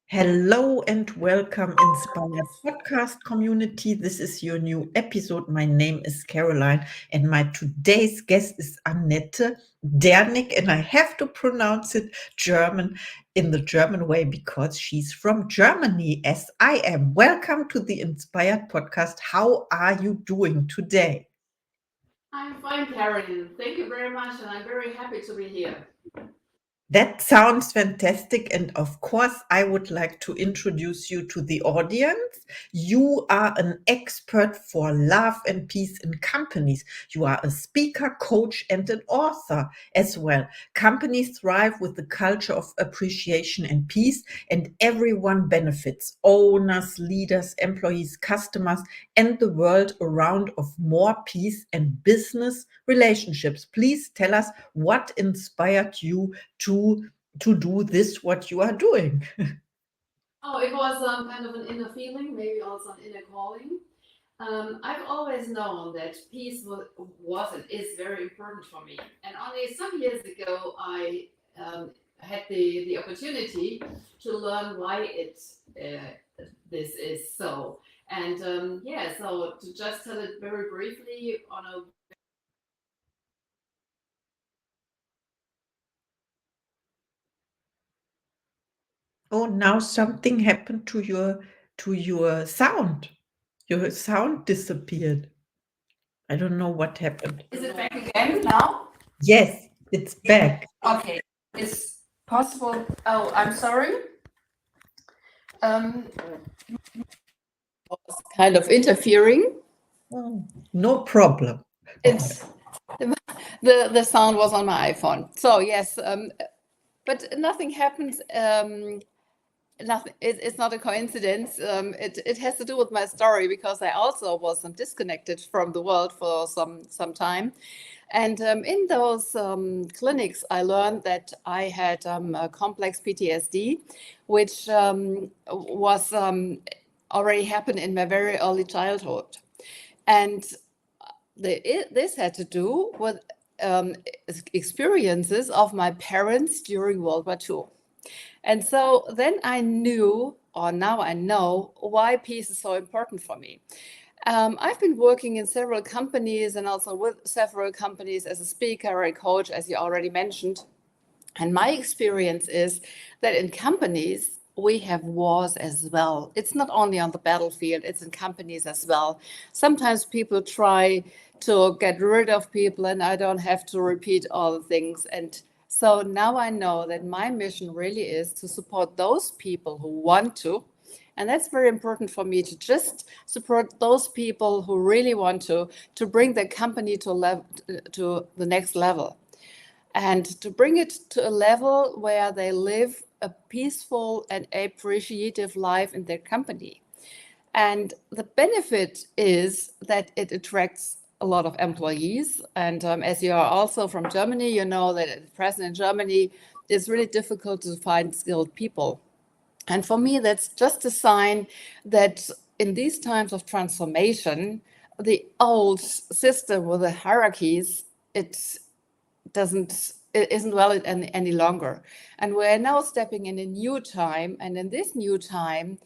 Hello and welcome, Inspired Podcast community. This is your new episode. My name is Caroline, and my today's guest is Annette Dernick, and I have to pronounce it German in the German way because she's from Germany, as I am. Welcome to the Inspired Podcast. How are you doing today? I'm fine, Karen. Thank you very much, and I'm very happy to be here. That sounds fantastic. And of course, I would like to introduce you to the audience. You are an expert for love and peace in companies. You are a speaker, coach, and an author as well. Companies thrive with the culture of appreciation and peace, and everyone benefits owners, leaders, employees, customers, and the world around of more peace and business relationships. Please tell us what inspired you to do this what you are doing. Oh, it was kind of an inner feeling, maybe also an inner calling. I've always known that peace was and is very important for me. And only some years ago, I had the opportunity to learn why this is so. And so to just tell it very briefly on a Oh, now something happened to your sound. Your sound disappeared. I don't know what happened. Is it back again now? Yes, it's back. Okay, it's possible. Oh, I'm sorry. Um, was kind of interfering. Oh, no problem. It's the sound was on my iPhone. So yes, but nothing happens. Nothing. It's not a coincidence. It has to do with my story because I also was disconnected from the world for some time, and in those clinics, I learned that I had a complex PTSD, which was already happened in my very early childhood, and this had to do with experiences of my parents during World War II. And so then I knew, or now I know, why peace is so important for me. I've been working in several companies and also with several companies as a speaker and coach, as you already mentioned. And my experience is that in companies, we have wars as well. It's not only on the battlefield, it's in companies as well. Sometimes people try to get rid of people, and I don't have to repeat all the things. And so now I know that my mission really is to support those people who want to. And that's very important for me to just support those people who really want to bring the company to the next level and to bring it to a level where they live a peaceful and appreciative life in their company. And the benefit is that it attracts a lot of employees. And as you are also from Germany, you know that at present in Germany, it's really difficult to find skilled people. And for me, that's just a sign that in these times of transformation, the old system with the hierarchies, it isn't valid any longer. And we're now stepping in a new time. And in this new time,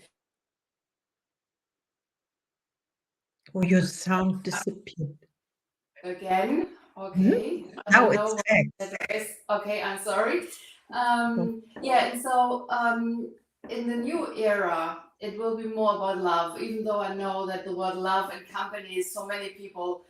Oh, your sound disappeared. again, Mhm. okay, I Now don't it's know what back. that is. Okay, I'm sorry. Oh, And so in the new era, it will be more about love, even though I know that the word love and companies, so many people,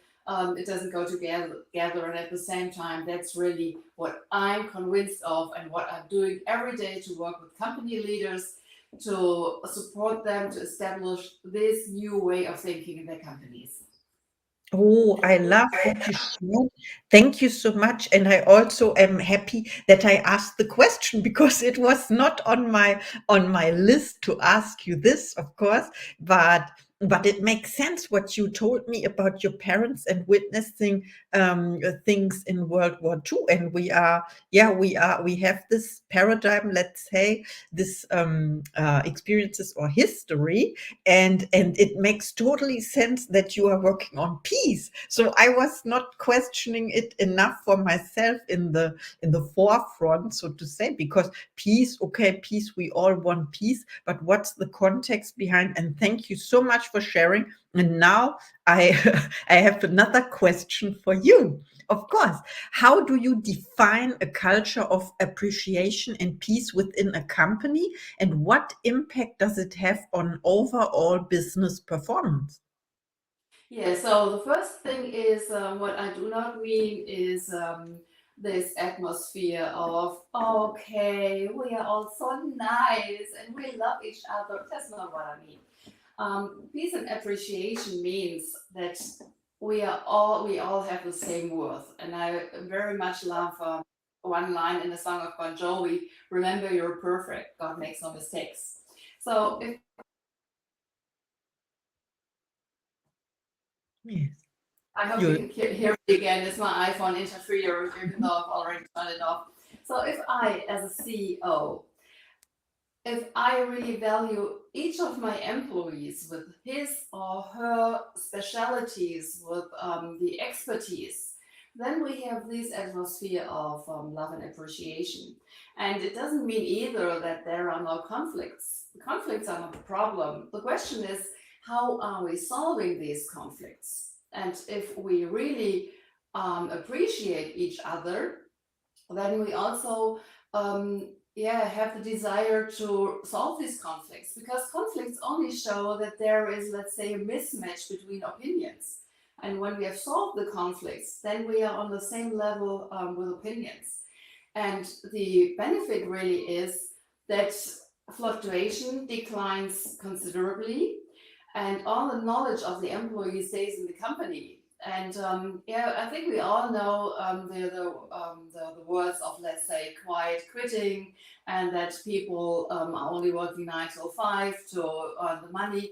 it doesn't go together. And at the same time, that's really what I'm convinced of and what I'm doing every day to work with company leaders to support them to establish this new way of thinking in their companies. oh, I love what you shared. Thank you so much. And I also am happy that I asked the question because it was not on my list to ask you this, of course. But but it makes sense what you told me about your parents and witnessing things in World War II. And we have this paradigm, let's say, this experiences or history, and it makes totally sense that you are working on peace. So I was not questioning it enough for myself in the forefront, so to say, because peace, okay, peace, we all want peace, but what's the context behind? And thank you so much for sharing. And now I I have another question for you. Of course, how do you define a culture of appreciation and peace within a company, and what impact does it have on overall business performance? Yeah, so the first thing is what I do not mean is this atmosphere of, okay, we are all so nice and we love each other. That's not what I mean. Peace and appreciation means that we all have the same worth. And I very much love one line in the song of Bon Jovi, remember you're perfect, God makes no mistakes. So if Yes. I hope you You can hear me again. It's my iPhone interfere, even though I've already turned it off. So if I, as a CEO, if I really value each of my employees with his or her specialities, with the expertise, then we have this atmosphere of love and appreciation. And it doesn't mean either that there are no conflicts. The conflicts are not the problem. The question is, how are we solving these conflicts? And if we really appreciate each other, then we also have the desire to solve these conflicts, because conflicts only show that there is, let's say, a mismatch between opinions. And when we have solved the conflicts, then we are on the same level with opinions. And the benefit really is that fluctuation declines considerably, and all the knowledge of the employee stays in the company. And I think we all know the words of, let's say, quiet quitting, and that people are only working 9 till 5 to earn the money.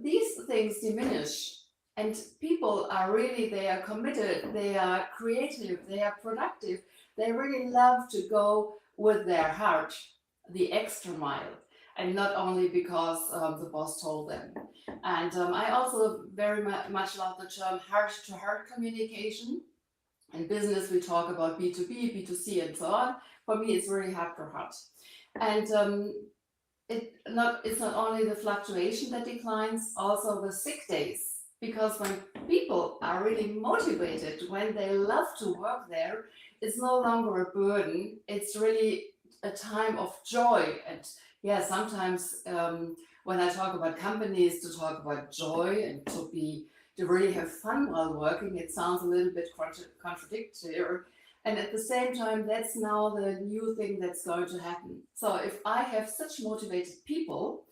These things diminish, and people are really, they are committed, they are creative, they are productive, they really love to go with their heart the extra mile, and not only because the boss told them. And I also very much love the term heart to heart communication. In business we talk about B2B, B2C, and so on. For me it's really heart to heart. And it's not only the fluctuation that declines, also the sick days. Because when people are really motivated, when they love to work there, it's no longer a burden. It's really a time of joy. And yeah, sometimes when I talk about companies, to talk about joy and to really have fun while working, it sounds a little bit contradictory. And at the same time, that's now the new thing that's going to happen. So if I have such motivated people,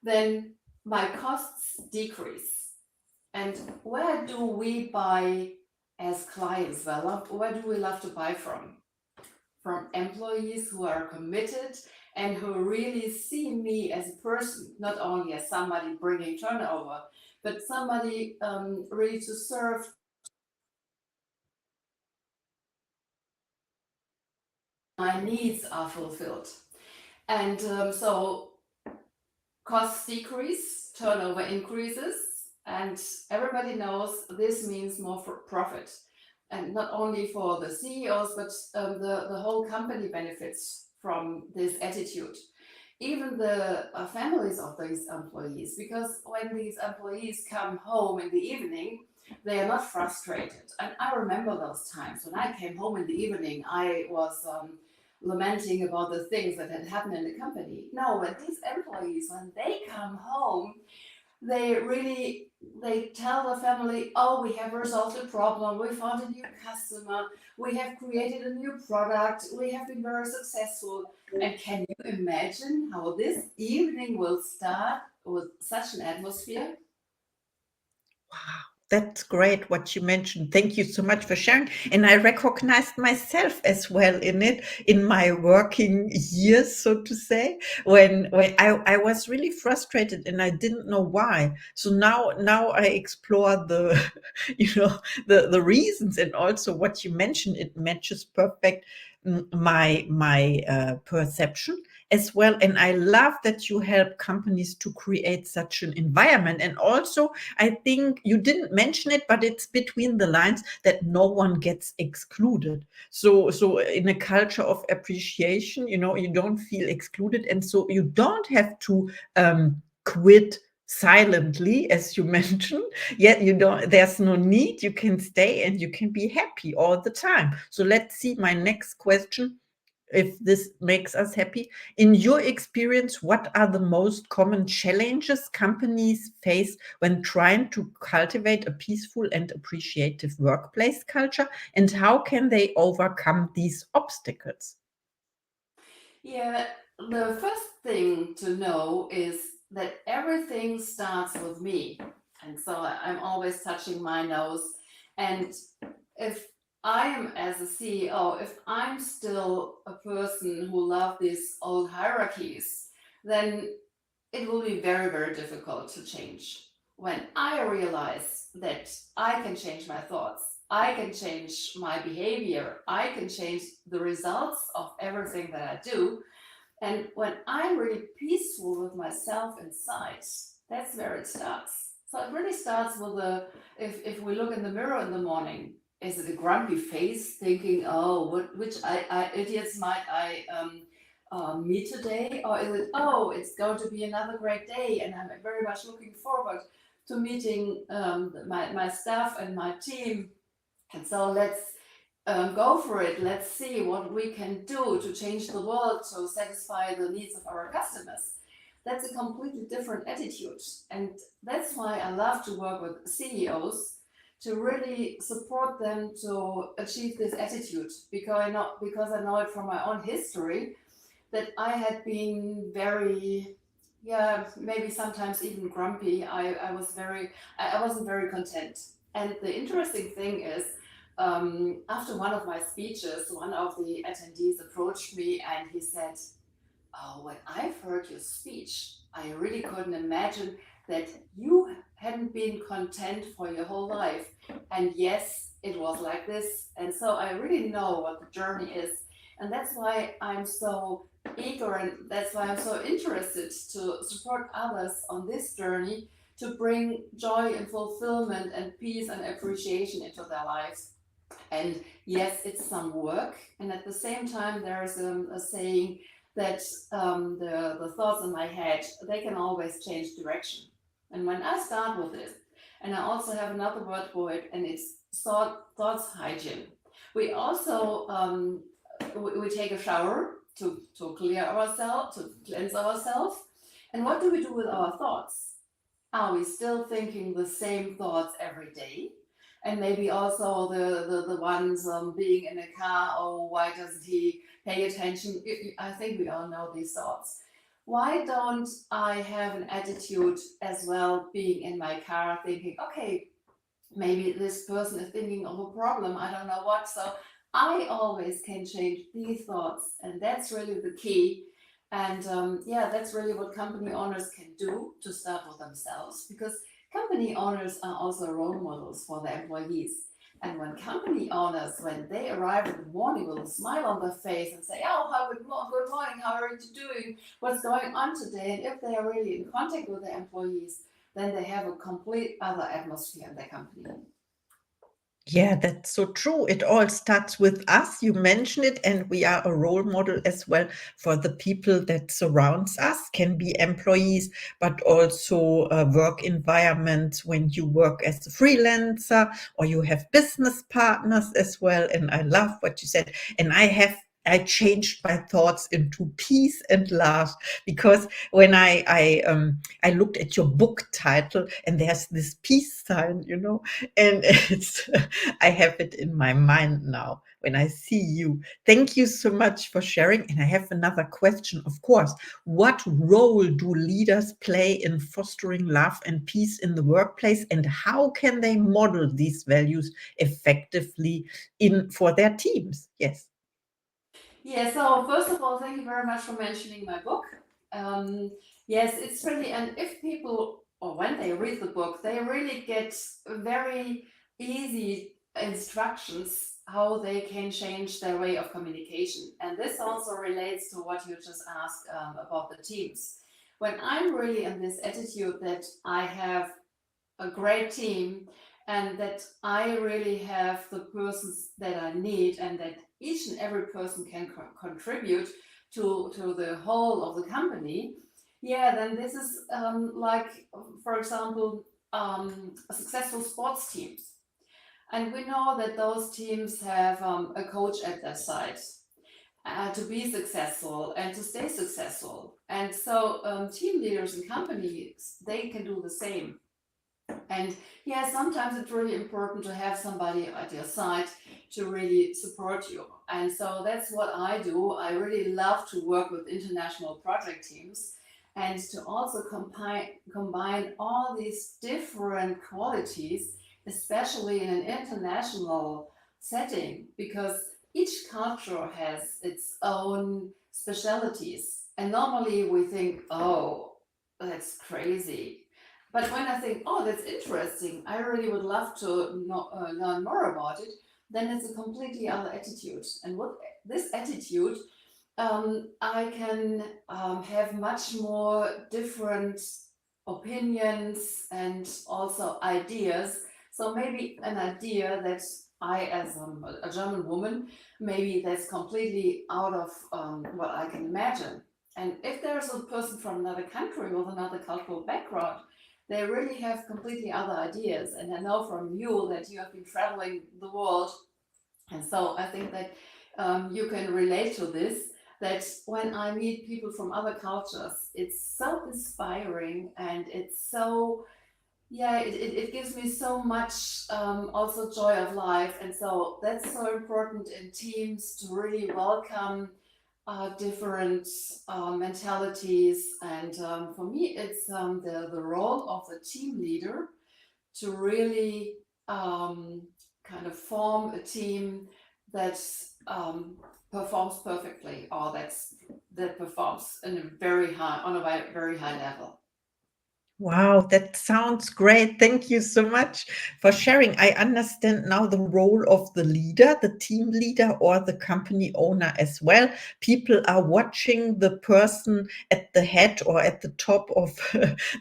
then my costs decrease. And where do we buy as clients? Well, where do we love to buy from? From employees who are committed and who really see me as a person, not only as somebody bringing turnover, but somebody ready to serve. My needs are fulfilled. And so costs decrease, turnover increases, and everybody knows this means more for profit. And not only for the CEOs, but the whole company benefits from this attitude. Even the families of these employees, because when these employees come home in the evening, they are not frustrated. And I remember those times when I came home in the evening, I was lamenting about the things that had happened in the company. No, when these employees, when they come home, they really, they tell the family, oh, we have resolved a problem, we found a new customer, we have created a new product, we have been very successful. And can you imagine how this evening will start with such an atmosphere? That's great what you mentioned. Thank you so much for sharing. And I recognized myself as well in it in my working years, so to say, when I was really frustrated and I didn't know why. So now I explore the the reasons, and also what you mentioned, it matches perfect my perception as well. And I love that you help companies to create such an environment. And also I think you didn't mention it, but it's between the lines that no one gets excluded. So in a culture of appreciation, you don't feel excluded, and so you don't have to quit silently, as you mentioned. Yet you don't. There's no need. You can stay and you can be happy all the time. So let's see my next question, if this makes us happy. In your experience, what are the most common challenges companies face when trying to cultivate a peaceful and appreciative workplace culture, and how can they overcome these obstacles? Yeah, the first thing to know is that everything starts with me. And so I'm always touching my nose. And if I am, as a CEO, if I'm still a person who loves these old hierarchies, then it will be very, very difficult to change. When I realize that I can change my thoughts, I can change my behavior, I can change the results of everything that I do, and when I'm really peaceful with myself inside, that's where it starts. So it really starts with if we look in the mirror in the morning, is it a grumpy face thinking, oh, which idiots might I meet today? Or is it, oh, it's going to be another great day and I'm very much looking forward to meeting my staff and my team. And so let's go for it. Let's see what we can do to change the world to satisfy the needs of our customers. That's a completely different attitude. And that's why I love to work with CEOs to really support them to achieve this attitude, because I know it from my own history that I had been very, yeah, maybe sometimes even grumpy. I wasn't very content. And the interesting thing is, after one of my speeches, one of the attendees approached me and he said, oh, when I've heard your speech, I really couldn't imagine that you hadn't been content for your whole life. And yes, it was like this. And so I really know what the journey is. And that's why I'm so eager, and that's why I'm so interested to support others on this journey to bring joy and fulfillment and peace and appreciation into their lives. And yes, it's some work. And at the same time, there's a saying that the thoughts in my head, they can always change direction. And when I start with this, and I also have another word for it, and it's thoughts hygiene. We also we take a shower to clear ourselves, to cleanse ourselves. And what do we do with our thoughts? Are we still thinking the same thoughts every day? And maybe also the ones being in a car, oh, why doesn't he pay attention? I think we all know these thoughts. Why don't I have an attitude as well, being in my car thinking, okay, maybe this person is thinking of a problem, I don't know what. So I always can change these thoughts, and that's really the key. And yeah, that's really what company owners can do to start with themselves, because company owners are also role models for their employees. And when company owners, when they arrive in the morning with a smile on their face and say, oh, good morning, how are you doing? What's going on today? And if they are really in contact with their employees, then they have a complete other atmosphere in their company. Yeah, that's so true. It all starts with us. You mentioned it, and we are a role model as well for the people that surrounds us, can be employees, but also work environments when you work as a freelancer or you have business partners as well. And I love what you said. And I have I changed my thoughts into peace and love, because when I looked at your book title and there's this peace sign, and it's I have it in my mind now when I see you. Thank you so much for sharing. And I have another question, of course. What role do leaders play in fostering love and peace in the workplace, and how can they model these values effectively in for their teams? Yes. Yeah, so first of all, thank you very much for mentioning my book. Um, yes, it's really, and if people, or when they read the book, they really get very easy instructions how they can change their way of communication. And this also relates to what you just asked about the teams. When I'm really in this attitude that I have a great team and that I really have the persons that I need and that each and every person can contribute to the whole of the company, yeah, then this is like, for example, successful sports teams. And we know that those teams have a coach at their side to be successful and to stay successful. And so team leaders in companies, they can do the same. And yeah, sometimes it's really important to have somebody at your side to really support you. And so that's what I do. I really love to work with international project teams and to also combine all these different qualities, especially in an international setting, because each culture has its own specialities. And normally we think, oh, that's crazy, but when I think, oh, that's interesting, I really would love to learn more about it, then it's a completely other attitude. And with this attitude, I can have much more different opinions and also ideas. So maybe an idea that I, as a German woman, maybe that's completely out of what I can imagine. And if there's a person from another country with another cultural background, they really have completely other ideas. And I know from you that you have been traveling the world, and so I think that you can relate to this. That when I meet people from other cultures, it's so inspiring and it's so, yeah, it gives me so much also joy of life. And so that's so important in teams to really welcome different mentalities. And for me, it's the role of the team leader to really kind of form a team that um, performs perfectly, or that performs in a very high on a very high level. Wow, that sounds great. Thank you so much for sharing. I understand now the role of the leader, the team leader, or the company owner as well. People are watching the person at the head or at the top of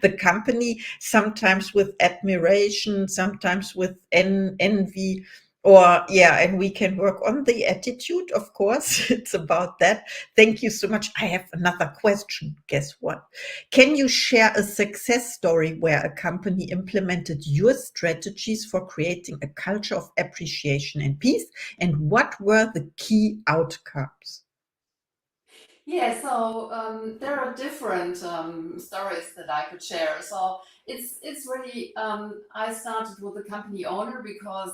the company, sometimes with admiration, sometimes with envy. Or, yeah, and we can work on the attitude, of course. It's about that. Thank you so much. I have another question. Guess what? Can you share a success story where a company implemented your strategies for creating a culture of appreciation and peace? And what were the key outcomes? Yeah, so there are different stories that I could share. So it's really I started with the company owner because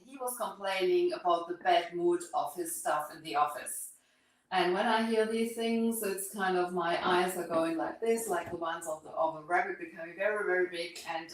he was complaining about the bad mood of his staff in the office. And when I hear these things, it's kind of my eyes are going like this, like the ones of a rabbit becoming very, very big. And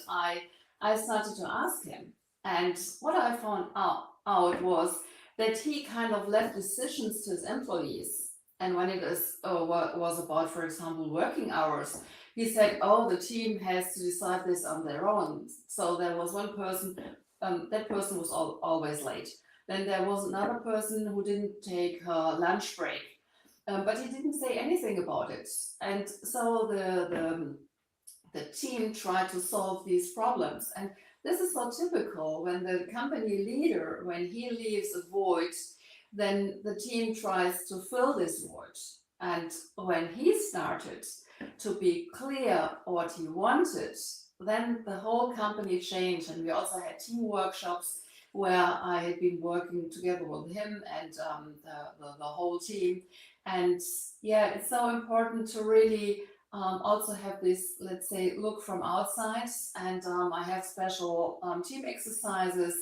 I started to ask him. And what I found out was that he kind of left decisions to his employees. And when it is what was about, for example, working hours, he said, "Oh, the team has to decide this on their own." So there was one person, that person was always late. Then there was another person who didn't take her lunch break, but he didn't say anything about it. And so the team tried to solve these problems. And this is so typical when the company leader, when he leaves a void, then the team tries to fill this void. And when he started to be clear what he wanted, then the whole company changed. And we also had team workshops where I had been working together with him and the whole team. And yeah, it's so important to really also have this, let's say, look from outside. And I have special team exercises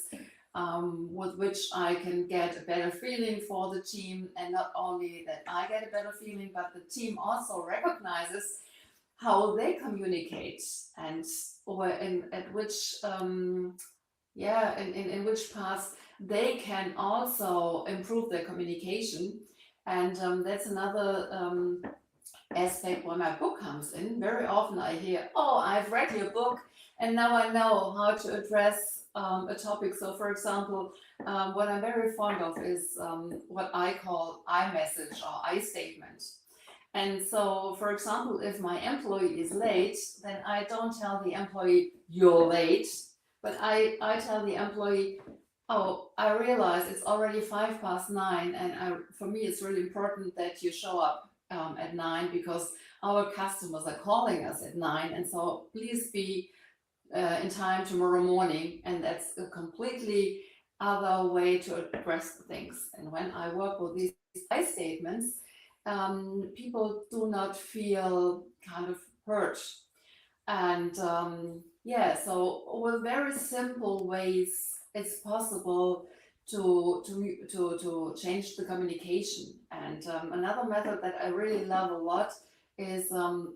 with which I can get a better feeling for the team. And not only that I get a better feeling, but the team also recognizes how they communicate and or in at which yeah in which paths they can also improve their communication. And that's another aspect where my book comes in. Very often I hear, oh, I've read your book and now I know how to address a topic. So for example, what I'm very fond of is what I call I message or I statement. And so, for example, if my employee is late, then I don't tell the employee, you're late, but I tell the employee, oh, I realize it's already 9:05, and for me, it's really important that you show up at 9 because our customers are calling us at 9. And so please be in time tomorrow morning. And that's a completely other way to address things. And when I work with these I statements, people do not feel kind of hurt. And yeah, so with very simple ways, it's possible to change the communication. And another method that I really love a lot is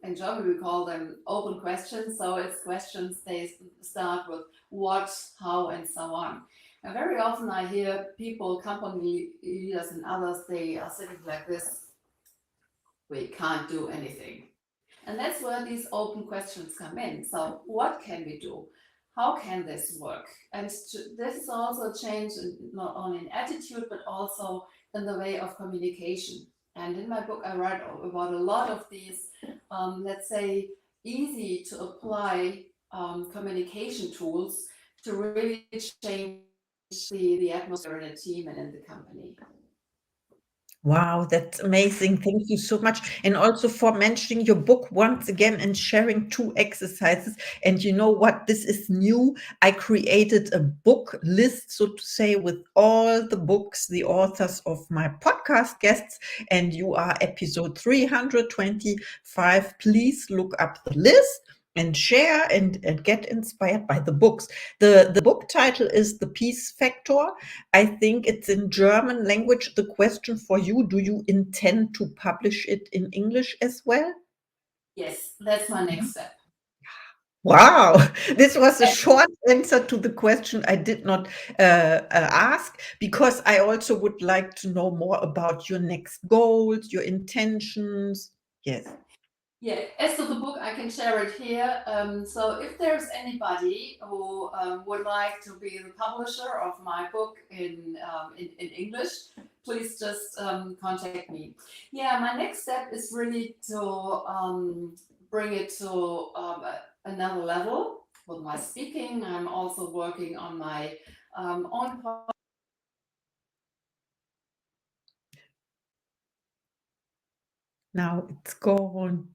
in German we call them open questions. So it's questions they start with what, how, and so on. And very often I hear people, company leaders, and others, they are sitting like this: we can't do anything. And that's where these open questions come in. So, what can we do? How can this work? And this is also a change not only in attitude, but also in the way of communication. And in my book, I write about a lot of these, let's say, easy to apply communication tools to really change the atmosphere in a team and in the company. Wow, that's amazing. Thank you so much. And also for mentioning your book once again and sharing 2 exercises. And you know what? This is new. I created a book list, so to say, with all the books, the authors of my podcast guests, and you are episode 325. Please look up the list and share and get inspired by the books. The book title is The Peace Factor. I think it's in German language. The question for you, do you intend to publish it in English as well? Yes, that's my next step. Wow, this was a short answer to the question I did not ask, because I also would like to know more about your next goals, your intentions. Yes. Yeah, as to the book, I can share it here. So, if there's anybody who would like to be the publisher of my book in English, please just contact me. Yeah, my next step is really to bring it to another level with my speaking. I'm also working on my own. Now it's gone.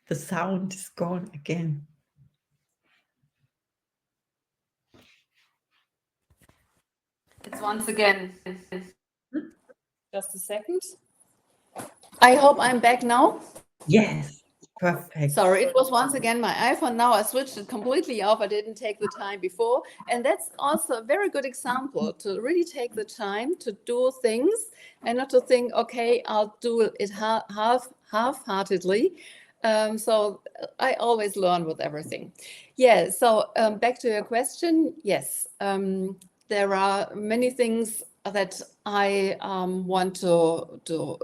The sound is gone again. It's once again. Just a second. I hope I'm back now. Yes, perfect. Sorry, it was once again my iPhone. Now I switched it completely off. I didn't take the time before. And that's also a very good example to really take the time to do things and not to think, okay, I'll do it half-heartedly. So I always learn with everything. Yeah, so back to your question. Yes, there are many things that I want to do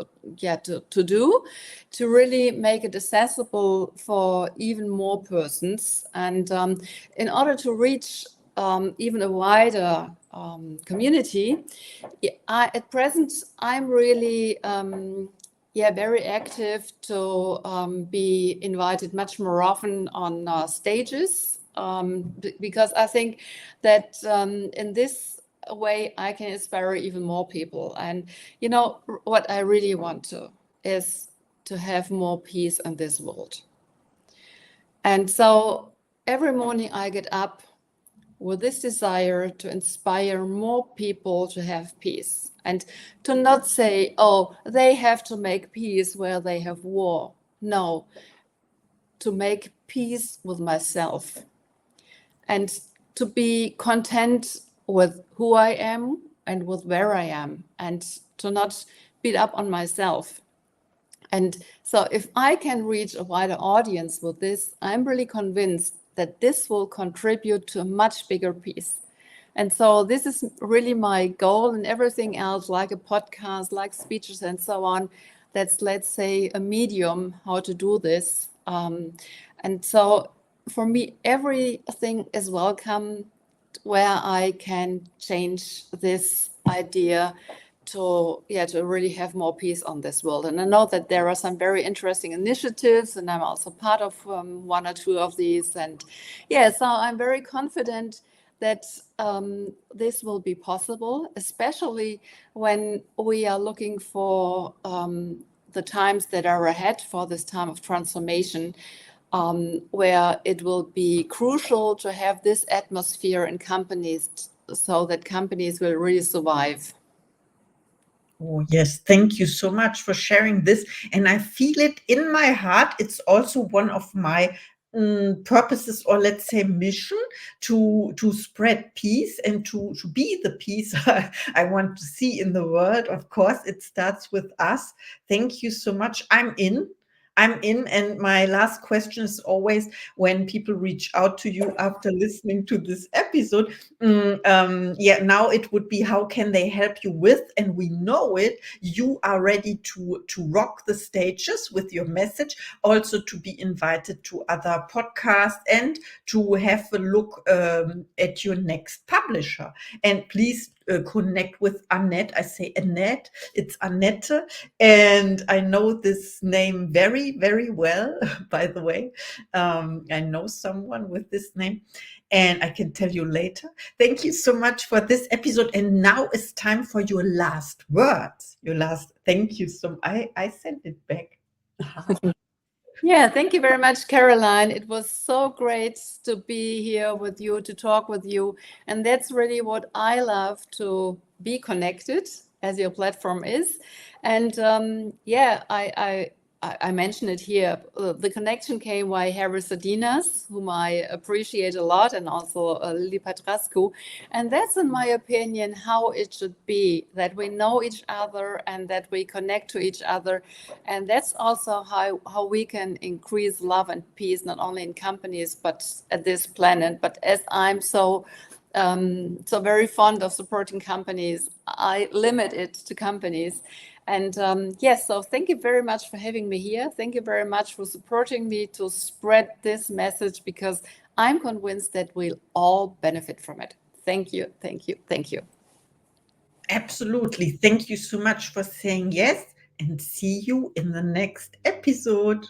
to really make it accessible for even more persons. And in order to reach even a wider community, at present, I'm really very active to be invited much more often on stages, because I think that in this way I can inspire even more people. And you know what I really want to is to have more peace in this world. And so every morning I get up with this desire to inspire more people to have peace and to not say, oh, they have to make peace where they have war. No, to make peace with myself and to be content with who I am and with where I am, and to not beat up on myself. And so, if I can reach a wider audience with this, I'm really convinced that this will contribute to a much bigger piece. And so, this is really my goal, and everything else, like a podcast, like speeches, and so on. That's, let's say, a medium how to do this. And so, for me, everything is welcome where I can change this idea to really have more peace on this world. And I know that there are some very interesting initiatives, and I'm also part of one or two of these. And so I'm very confident that this will be possible, especially when we are looking for the times that are ahead for this time of transformation, where it will be crucial to have this atmosphere in companies so that companies will really survive. Oh, yes. Thank you so much for sharing this. And I feel it in my heart. It's also one of my purposes, or let's say mission, to spread peace and to be the peace I want to see in the world. Of course, it starts with us. Thank you so much. I'm in. I'm in. And my last question is always, when people reach out to you after listening to this episode, now it would be, how can they help you with? And we know it. You are ready to rock the stages with your message, also to be invited to other podcasts and to have a look at your next publisher. And please connect with Annette. I say Annette, it's Annette. And I know this name very, very well, by the way. I know someone with this name, and I can tell you later. Thank you so much for this episode. And now it's time for your last words. Your last, thank you so much. I sent it back. Yeah, thank you very much, Caroline. It was so great to be here with you, to talk with you. And that's really what I love, to be connected as your platform is. And I mentioned it here. The connection came by Harry Sardinas, whom I appreciate a lot, and also Lily Patrascu. And that's, in my opinion, how it should be, that we know each other and that we connect to each other. And that's also how we can increase love and peace, not only in companies, but at this planet. But as I'm so very fond of supporting companies, I limit it to companies. And so thank you very much for having me here. Thank you very much for supporting me to spread this message, because I'm convinced that we'll all benefit from it. Thank you, thank you, thank you. Absolutely. Thank you so much for saying yes, and see you in the next episode.